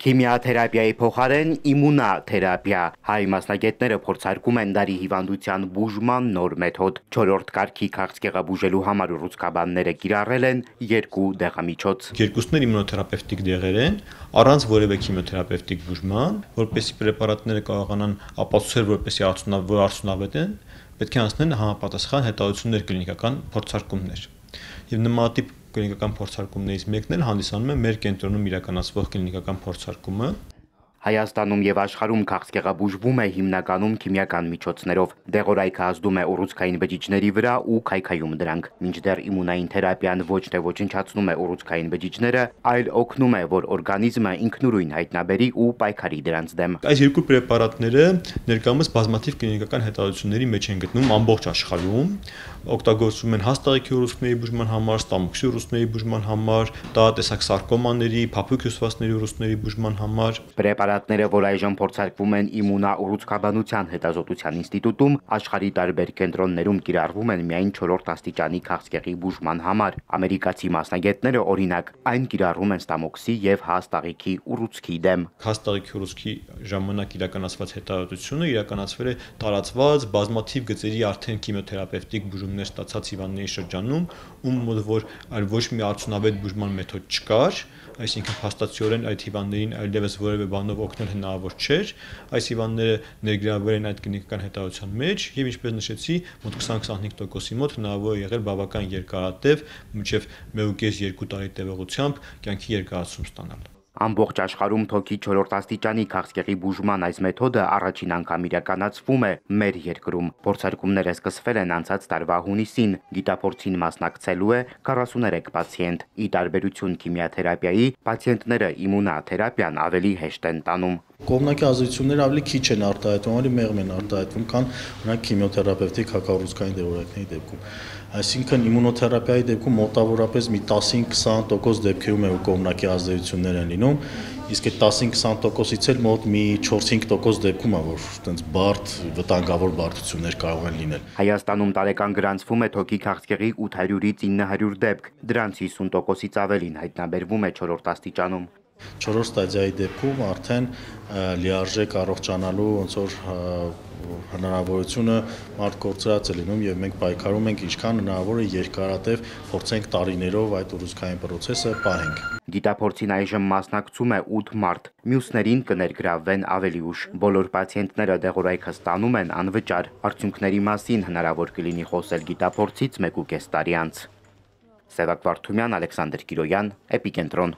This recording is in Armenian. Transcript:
Քիմիաթերապիայի փոխարեն իմունաթերապիա հայ մասնագետները փորձարկում են դարի հիվանդության բուժման նոր մեթոդ։ 4-րդ կարգի քաղցկեղը բուժելու համար ուռուցքաբանները կիրառել են 2 դեղամիջոց։ Երկուսն էլ իմունոթերապևտիկ դեղեր են, առանց որևէ քիմիոթերապևտիկ բուժման, որպեսզի պրեպարատները կարողանան ապացուցել, որպեսզի արդյունավետ են, պետք է անցնեն համապատասխան հետազոտություններ, կլինիկական փորձարկումներ։ Եվ նմանատիպ կլինիկական փորձարկումներից մեկն էլ հանդիսանում է մեր կենտրոնում իրականացվող կլինիկական փորձարկումը։ Հայաստանում եւ աշխարհում քաղցկեղը բուժվում է հիմնականում քիմիական միջոցներով։ Դեղորայքը ազդում է ուռուցքային բջիջների վրա ու քայքայում դրանք։ Մինչդեռ իմունային թերապիան ոչ թե ոչնչացնում է ուռուցքային բջիջները, այլ օգնում է, որ օրգանիզմը ինքնուրույն հայտնաբերի ու պայքարի դրանց դեմ։ Այս երկու պրեպարատները ներկայումս բազմաթիվ կլինիկական հետազոտությունների մեջ են գտնվում ամբողջ աշխարհում։ Օգտագործվում են հաստաղիքի ուռուցքների բուժման համար, ստամոքսի ուռուցքների բուժման համար, տարատեսակ սարկոմաների, փափուկ հյուսվածքների ուռուցքների բուժման համար։ Պրեպարատները, որ այժմ փորձարկվում են իմունաուռուցքաբանության հետազոտության ինստիտուտում, աշխարհի տարբեր կենտրոններում կիրառվում են միայն 4-րդ աստիճանի քաղցկեղի բուժման համար։ Ամերիկացի մասնագետները, օրինակ, այն կիրառում են ստամոքսի եւ հաստաղիքի ուռուցքի դեմ։ Հաստաղիքի ուռուցքի ժամանակ իրականացված հետազոտությունը իրականացվել է տարածված բազմաթիվ գծերի արդեն քիմիոթերապևտիկ բուժումներ ստացած հիվանդների շրջանում, ում մոտ որ այլ ոչ մի արդյունավետ բուժման մեթոդ չկար, այսինքն փաստացիորեն այդ հիվանդներին այլևս որևէ բանով օգնել հնարավոր չէր։ Այս հիվանդները ներգրավվել են այդ կլինիկական հետազոտության մեջ եւ ինչպես նշեցի, մոտ 20-25%-ի մոտ հնարավոր է եղել բավական երկարատև, մինչեւ 1.5-2 տարի տևողությամբ կյանքի երկարացում ստանալ։ Ամբողջ աշխարհում թոքի 4-րդ աստիճանի քաղցկեղի բուժման այս մեթոդը առաջին անգամ իրականացվում է մեր երկրում։ Փորձարկումները սկսվել են անցած տարվա հունիսին։ Գիտափորձին մասնակցելու է 43 պացիենտ։ Ի տարբերություն քիմիաթերապիայի, պացիենտները իմունաթերապիան ավելի հեշտ են տանում։ Կողմնակի ազդեցությունները ավելի քիչ են արտահայտվում, ավելի մեղմ են արտահայտվում, քան օրինակ քիմիոթերապևտիկ հակառուցքային դեղորայքների դեպքում։ Այսինքն իմունոթերապիայի դեպքում մոտավորապես մի 10-20% դեպքերում է կողմնակի ազդեցություններ են լինում, իսկ այդ 10-20%-ից էլ մոտ մի 4-5% դեպքում է, որ այտենց բարդ վտանգավոր բարդություններ կարող են լինել։ Հայաստանում տարեկան գրանցվում է թոքի քաղցկեղի 800-ից 900 դեպք, դրանց 50%-ից ավելին հայտնաբերվում է 4-րդ աստիճանում։ 4-րդ ստադիայի դեպքում արդեն լիարժեք առողջանալու ոնց որ հնարավորությունը մարդ կորցրած է լինում եւ մենք պայքարում ենք ինչքան հնարավոր է երկարատև փորձենք տարիներով այդ ուռուցքային process-ը պահենք։ Գիտափորձին այժմ մասնակցում է 8 մարդ, մյուսներին կներգրավվեն ավելի ուշ։ Բոլոր պացիենտները դեղորայքը ստանում են անվճար։ Արդյունքների մասին հնարավոր կլինի խոսել գիտափորձից 1.5 տարի անց։ Սևակ Վարդումյան, Ալեքսանդր Կիրոյան, Էպիկենտրոն։